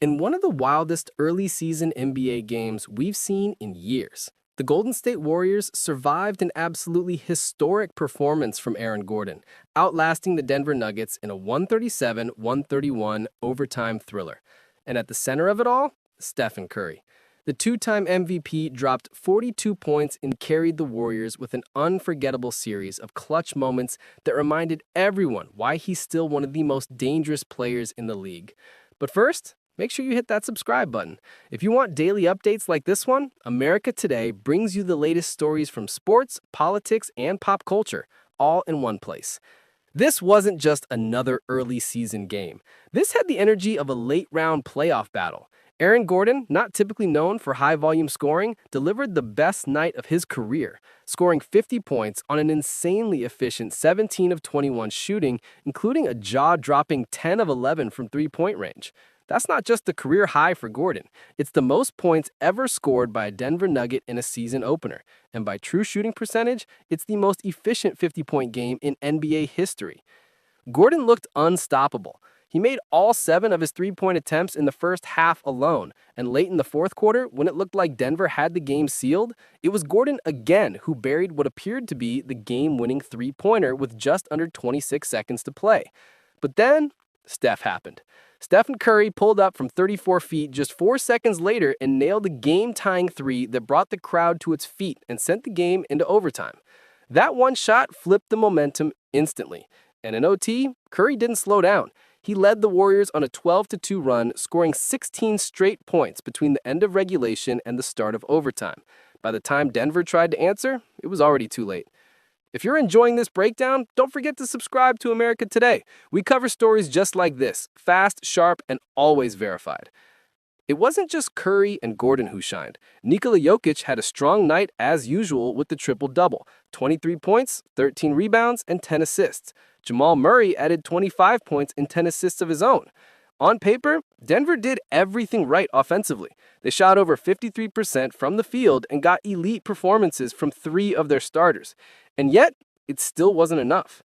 In one of the wildest early season NBA games we've seen in years, the Golden State Warriors survived an absolutely historic performance from Aaron Gordon, outlasting the Denver Nuggets in a 137-131 overtime thriller. And at the center of it all, Stephen Curry. The two-time MVP dropped 42 points and carried the Warriors with an unforgettable series of clutch moments that reminded everyone why he's still one of the most dangerous players in the league. But first, make sure you hit that subscribe button. If you want daily updates like this one, America Today brings you the latest stories from sports, politics, and pop culture, all in one place. This wasn't just another early season game. This had the energy of a late-round playoff battle. Aaron Gordon, not typically known for high-volume scoring, delivered the best night of his career, scoring 50 points on an insanely efficient 17 of 21 shooting, including a jaw-dropping 10 of 11 from three-point range. That's not just the career high for Gordon. It's the most points ever scored by a Denver Nugget in a season opener. And by true shooting percentage, it's the most efficient 50-point game in NBA history. Gordon looked unstoppable. He made all 7 of his three-point attempts in the first half alone, and late in the fourth quarter, when it looked like Denver had the game sealed, it was Gordon again who buried what appeared to be the game-winning three-pointer with just under 26 seconds to play. But then, Steph happened. Stephen Curry pulled up from 34 feet just 4 seconds later and nailed a game-tying three that brought the crowd to its feet and sent the game into overtime. That one shot flipped the momentum instantly, and in OT, Curry didn't slow down. He led the Warriors on a 12-2 run, scoring 16 straight points between the end of regulation and the start of overtime. By the time Denver tried to answer, it was already too late. If you're enjoying this breakdown, don't forget to subscribe to America Today. We cover stories just like this, fast, sharp, and always verified. It wasn't just Curry and Gordon who shined. Nikola Jokić had a strong night as usual with the triple-double, 23 points, 13 rebounds, and 10 assists. Jamal Murray added 25 points and 10 assists of his own. On paper, Denver did everything right offensively. They shot over 53% from the field and got elite performances from 3 of their starters. And yet, it still wasn't enough.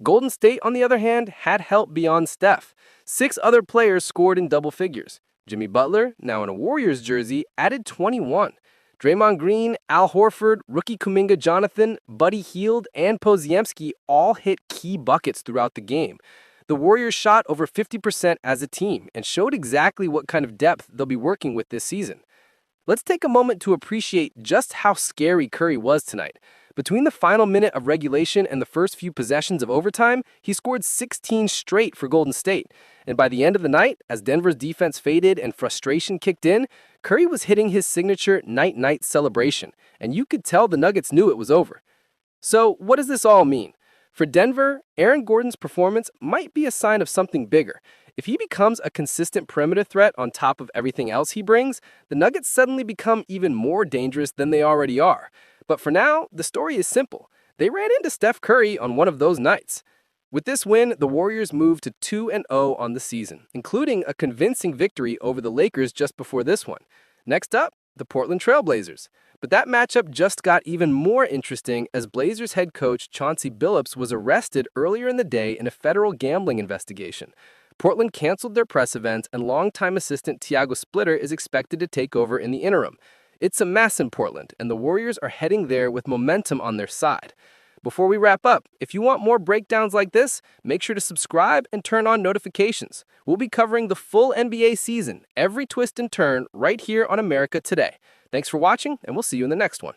Golden State, on the other hand, had help beyond Steph. 6 other players scored in double figures. Jimmy Butler, now in a Warriors jersey, added 21. Draymond Green, Al Horford, rookie Kuminga Jonathan, Buddy Hield, and Podziemski all hit key buckets throughout the game. The Warriors shot over 50% as a team and showed exactly what kind of depth they'll be working with this season. Let's take a moment to appreciate just how scary Curry was tonight. Between the final minute of regulation and the first few possessions of overtime, he scored 16 straight for Golden State. And by the end of the night, as Denver's defense faded and frustration kicked in, Curry was hitting his signature night-night celebration, and you could tell the Nuggets knew it was over. So what does this all mean? For Denver, Aaron Gordon's performance might be a sign of something bigger. If he becomes a consistent perimeter threat on top of everything else he brings, the Nuggets suddenly become even more dangerous than they already are. But for now, the story is simple. They ran into Steph Curry on one of those nights. With this win, the Warriors moved to 2-0 on the season, including a convincing victory over the Lakers just before this one. Next up, the Portland Trail Blazers. But that matchup just got even more interesting as Blazers head coach Chauncey Billups was arrested earlier in the day in a federal gambling investigation. Portland canceled their press events, and longtime assistant Tiago Splitter is expected to take over in the interim. It's a mess in Portland, and the Warriors are heading there with momentum on their side. Before we wrap up, if you want more breakdowns like this, make sure to subscribe and turn on notifications. We'll be covering the full NBA season, every twist and turn, right here on America Today. Thanks for watching, and we'll see you in the next one.